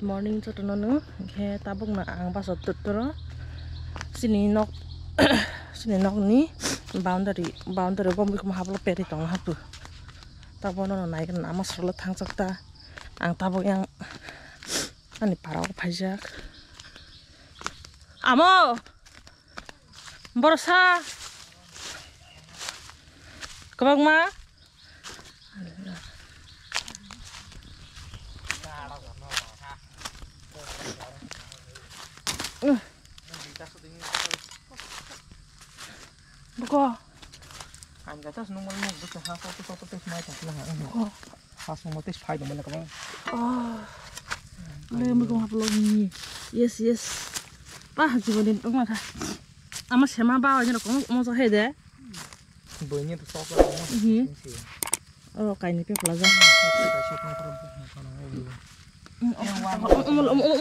morning cho tụi nó nữa khi ta bốc nặng ba sọt tụt đó xin nọc ní boundary bom bị không hấp lo peri tong hấp ta bốc nó này cái nama solo thang chắc ta ang ta bốc yang anh parau pajak amo borsa kabang ma Buko. Anh cái test nung nung được ha foto test mai chắc là ha xong một test file của mình là các bạn. Lấy mình cũng học luôn nhỉ. Yes. Ba chỉ có đến đúng mà thôi. Ama xem mà bao nhiêu nó cũng mua cho hết đấy. Bởi như tôi shop là cái này phải là ra.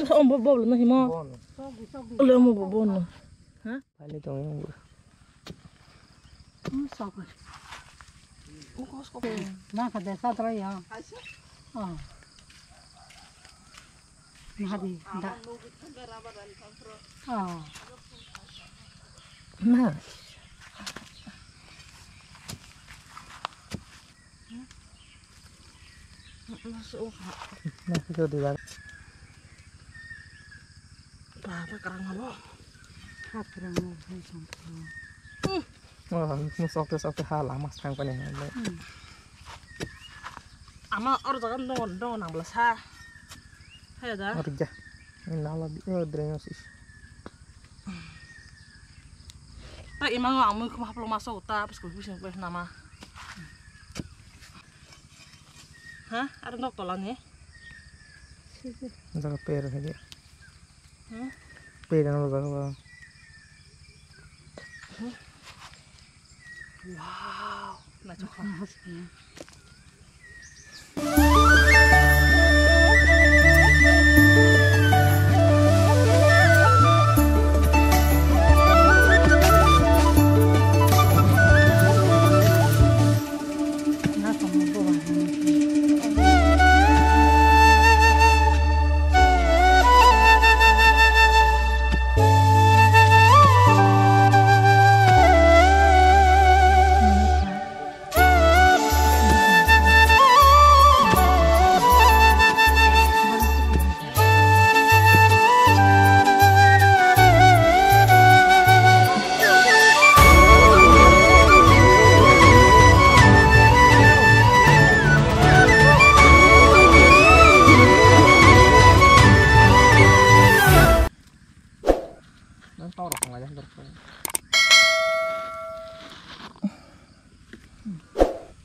Ông bố nó thì mà. Lấy một bố nữa. Hả? Phải lấy tôi Sao vậy? Có Nah, kada sa try ya. Nah di, ndak. Nah. Masuk. Nah, itu di bawah. Apa kerang apa? Hatrang hai sampai. Mau sok hal lama sang panen. Ama orang jangan dong nang belas ha. Hay dah. Kerja. Ini nala drainasi. Tak imang amu kemah belum masuk ta, pas gue bisa nama. Hah? Ada nok tolan ya? Jaga per aja. Hah? Per yang jaga. Wow, nah coklat.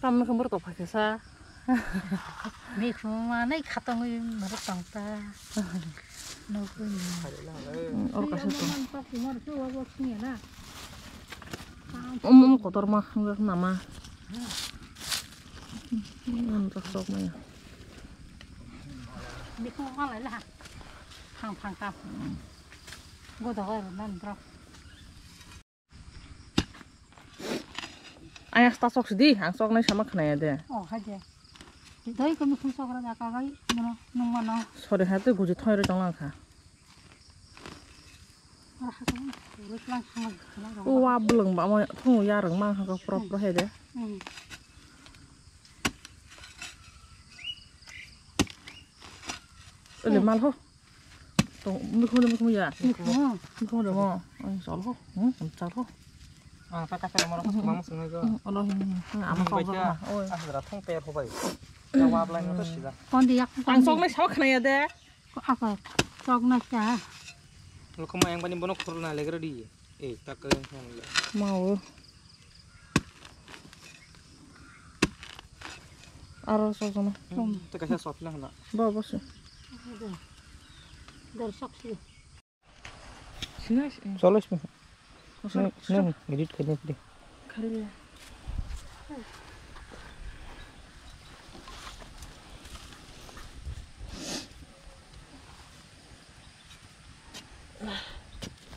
Kamu kembur tuh pakai sa. Nih semua naik kata gue merek tangta. Nukun. Orang kasih tuh. Mantap, cuma itu waktunya lah. Kotor mah enggak nama. Untuk sok mah. Nih kau malah lah. Hang tap. Gue tahu kan bro. Ayah stasok sedih, angsok nih sama kena ya deh. Oh aja. Dari kami susah kerja kagai, mana. Sore hati gue jadi thoir jangan kah. Wah belum, mbak mau tunggu ya reng mang ke pro ya deh. Udah mal ho. Tuh, mikro ya. Mikro udah mau. Soal ho, bentar ho. Pakai nomor mama sengaja. Allah ini, ama kau baca. Sudah thong per ho bai. Jawab lain itu sih. Kon dia angsok nih sama kena ya deh. Apa? Sok nak ya. Lu kemana yang paling bonok turun lagi di? Tak keren kan? Mau. Arah sok sama. Itu kasih sop lah nak. Bawa sih. Dari sok sih. Sini. Solos nih. Nih, edit kayaknya deh. Kali ya.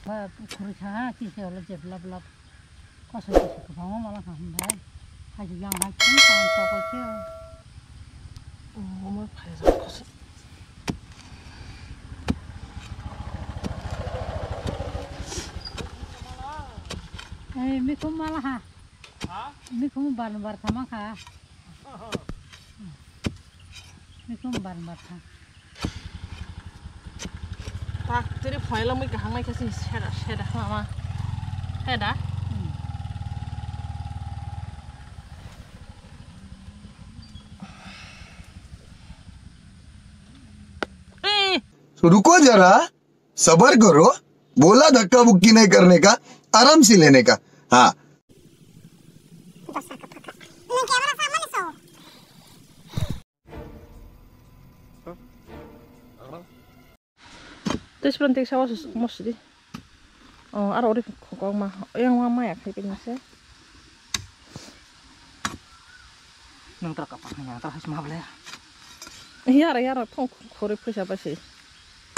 Ba kurcha ki se ola je blab ko so ki ko ma mala ka hunda ha ji yang ha kin kan so ko ke Oma phải ra có sự. Mikum malah ha. Mikum bar sama ka. Mikum bar ha. Tak jadi phai lang mai ka hang mai ka si seda mama. Seda. तो रुको जरा सबर करो बोला धक्का बुक्की नहीं करने का आराम से लेने का हाँ Terus penting sawas mesti. Oh, ada orang kau mah yang mama ya kayak gini sih. Nang terak apa? Nang terak semua boleh. Yara tong kore pusha pasti.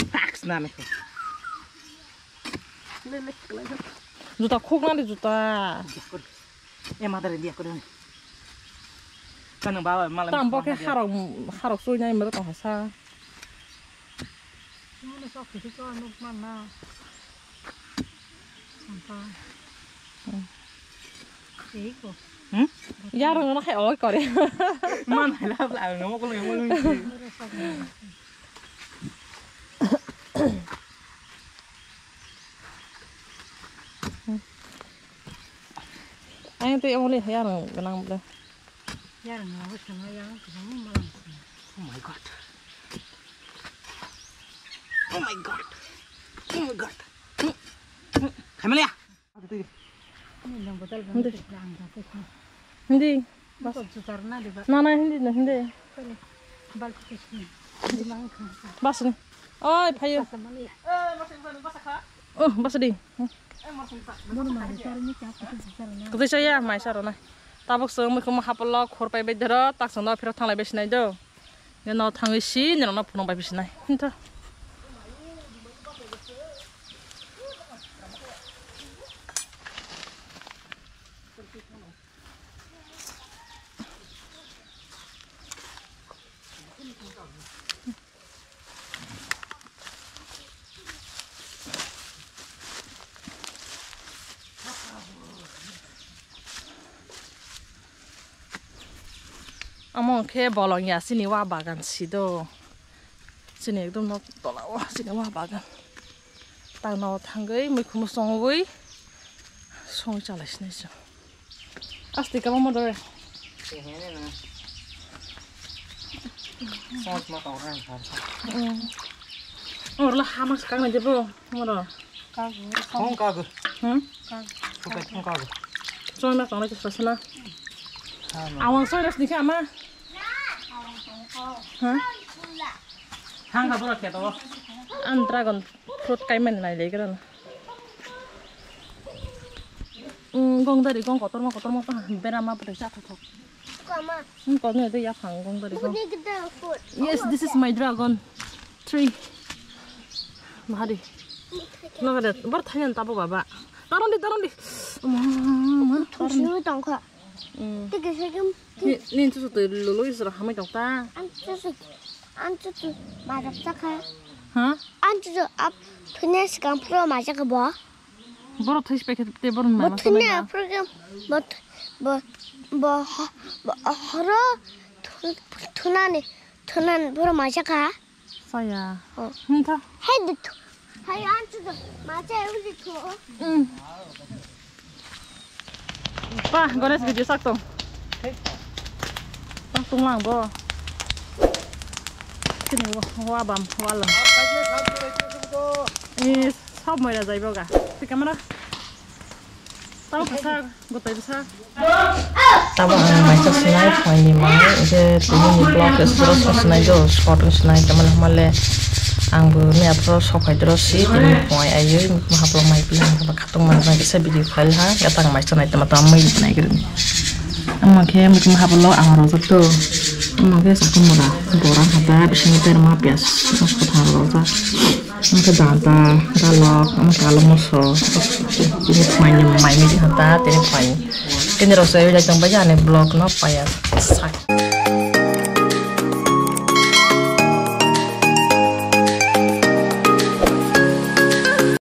Tax nane ko. Juta kok nanti juta. Mother dia ko dun. Kanang bawa malam. Tambah kayak harok sunya yang betul hasa. Mana sok itu anu mana? Sampai. Iko. Yara nggak kayak oh kore. Mana lah ngomong ko lang. Ayo tuh yang boleh Yara kenang boleh. Yara nggak sama yang kamu malam. Oh my god. Oh my god. Oh my god. Kamalia. Ini yang betul betul yang apa? Hindi. Bas jutarna di bas. Nana hindi. Balik ke sini. Di mana kan? Bas nih. Oh, payo. Sama ni. Oh, bas di. Mana mana cari ni siapa tu jutarna? Kau saya mai sarana. Tabuk semua kamu hafal khor pai bedera tak sana firot thang lai besnai do. Neno thang isi neno punong pai besnai. Hinta. Among ke bolong ya sini wah bagan sido. Sini itu no tolak wah sini wah bagan. Tak no tanggai mereka musongui. Song jalan sini so. Asti kamu mau dore. Song semua orang kan. Oh lah hamas sekarang aja bro. Mana? Hong Kong. Bukan Hong Kong. Soalnya kalau itu sana. Awang soalnya sedikit ama. Hah? Hang ka berat ya to. Dragon fruit kaiman này lấy cái đó. Gong dari gong kotor mah berama pada satu tok. Mama, Kau ni ada ya hang gong dari gong. ini kita food. Yes, this is my dragon tree. Mahadi. Nak ada bertanya tahu bapa. Taruh di. Mama, 20等块，这个是跟你就是对露露意思了，还没长大。俺就是马上打开，哈？俺就是啊，昨天是刚풀어马这个不？ Baru tuh pakai tebur mana? 뭐昨天program 뭐 하루 토난 풀어 마셔 가. Saya. Oh. Entah. 헤드 토. 하여 안 주도 맞아 우리 토. Pa, gones video sakto. Sakto lang bo. Kini wabam walam. Ini sab moira jaibo ga. Ti kamera. Tahu besar, gotai besar. Tahu mai senai poin mai je tini blog terus senai jo sport senai teman male angbu ni apro sokai terus si tini poin ayo mahaplo mai bilang ke katung mana bisa video file ha datang mai senai teman-teman mai naik gitu. Amaknya mungkin mahaplo angaro satu. Amaknya satu murah borang kata bisa nyetir mah bias masuk haro sa. Amaknya data galak amaknya kalau musuh ini main di kata tini poin. Kini rasa saya datang baca ane blog no payah sak.